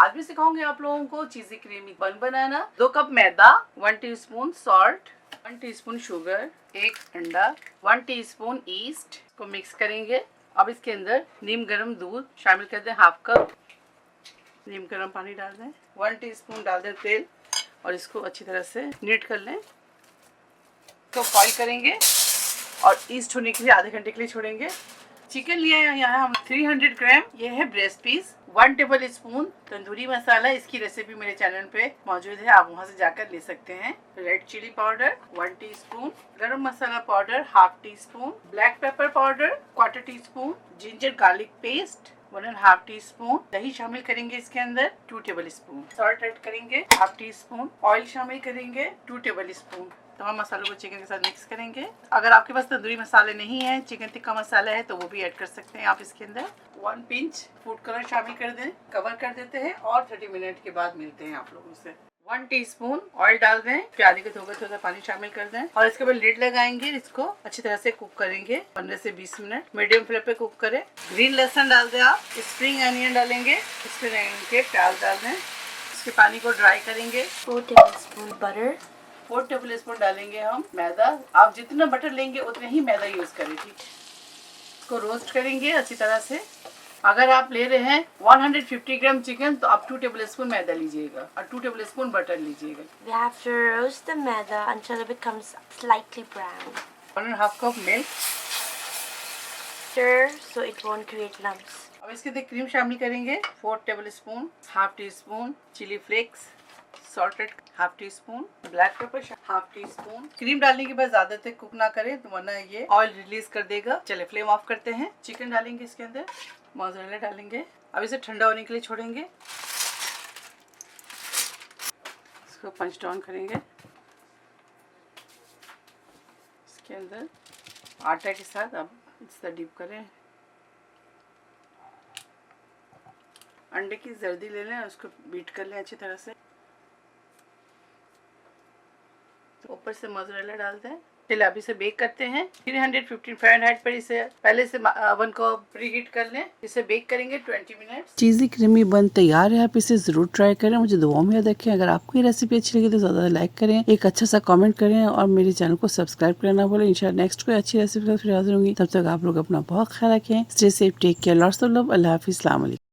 आज भी सिखाऊंगी आप लोगों को चीजी क्रीमी बन बनाना। 2 कप मैदा, 1 टीस्पून सॉल्ट, 1 टीस्पून शुगर, 1 अंडा, 1 टीस्पून ईस्ट को मिक्स करेंगे। अब इसके अंदर नीम गर्म दूध शामिल कर दें, हाफ कप नीम गर्म पानी डाल दें, 1 टीस्पून डाल दें तेल और इसको अच्छी तरह से नीट कर लें। तो बॉईल करेंगे और ईस्ट होने के लिए आधे घंटे के लिए छोड़ेंगे। चिकन लिया है यहाँ हम 300 ग्राम, ये है breast piece, 1 tablespoon tandoori masala, इसकी रेसिपी मेरे चैनल पे मौजूद है, आप वहाँ से जाकर ले सकते हैं। Red chilli powder 1 teaspoon, garam masala powder half teaspoon, black pepper powder 1/4 teaspoon, ginger garlic paste 1.5 teaspoon, दही शामिल करेंगे इसके अंदर 2 टेबल स्पून, सॉल्ट ऐड करेंगे हाफ टी स्पून, ऑयल शामिल करेंगे 2 टेबल स्पून। तमाम मसालों को चिकन के साथ मिक्स करेंगे। अगर आपके पास तंदूरी मसाले नहीं है, चिकन टिक्का मसाला है तो वो भी ऐड कर सकते हैं आप इसके अंदर। 1 पिंच फूड कलर शामिल कर दें, कवर कर देते हैं और 30 मिनट के बाद मिलते हैं आप लोगों से। 1 टीस्पून ऑयल डाल दें, प्याज के थोड़ा पानी शामिल कर दें और इसके बाद लिड लगाएंगे, इसको अच्छी तरह से कुक करेंगे 15 से 20 मिनट, मीडियम फ्लेम पे कुक करें। ग्रीन लहसुन डाल दें आप, स्प्रिंग अनियन डालेंगे, स्प्रिंग अनियन के प्याज डाल दें, इसके पानी को ड्राई करेंगे। 4 टेबलस्पून बटर, 4 टेबल स्पून डालेंगे हम मैदा, आप जितना बटर लेंगे उतने ही मैदा यूज करें, ठीक। इसको रोस्ट करेंगे अच्छी तरह से। अगर आप ले रहे हैं 150 ग्राम चिकन तो आप 2 टेबल स्पून मैदा लीजिएगा और 2 टेबल स्पून बटर लीजिएगा। we have to roast the maida until it becomes slightly brown. 1.5 cup milk, Stir so it won't create lumps. अब इसके अंदर क्रीम शामिल करेंगे 4 tablespoon, half teaspoon chilli flakes, salted half teaspoon, black pepper half teaspoon. Cream डालने के बाद ज्यादा तक कुक ना करें तो वरना ये ऑयल रिलीज कर देगा। चले फ्लेम ऑफ करते हैं। चिकन डालेंगे इसके अंदर, मोज़रेला डालेंगे, अब इसे ठंडा होने के लिए छोड़ेंगे। इसको पंच डाउन करेंगे। इसके अंदर आटा के साथ अब इसका डीप करें। अंडे की जर्दी ले लें और उसको बीट कर लें अच्छी तरह से। ऊपर से मोज़रेला डाल दें। चलिए अब इसे बेक करते हैं। 315 फ़ारेनहाइट पर इसे पहले से ओवन को प्रीहीट कर लें। इसे बेक करेंगे 20 मिनट। चीज़ी क्रीमी बन तैयार है, आप इसे जरूर ट्राई करें। मुझे दुआओं में याद रखें। अगर आपको ये रेसिपी अच्छी लगी तो ज़्यादा लाइक करें, एक अच्छा सा कमेंट करें और मेरे चैनल को सब्सक्राइब करना बोले। इंशाल्लाह नेक्स्ट कोई अच्छी रेसिपी फिर हाजिर होंगी। तब तक आप लोग अपना बहुत ख्याल रखें। Stay safe, take care, lots of love, Allah हाफिज़, अस्सलाम वालेकुम।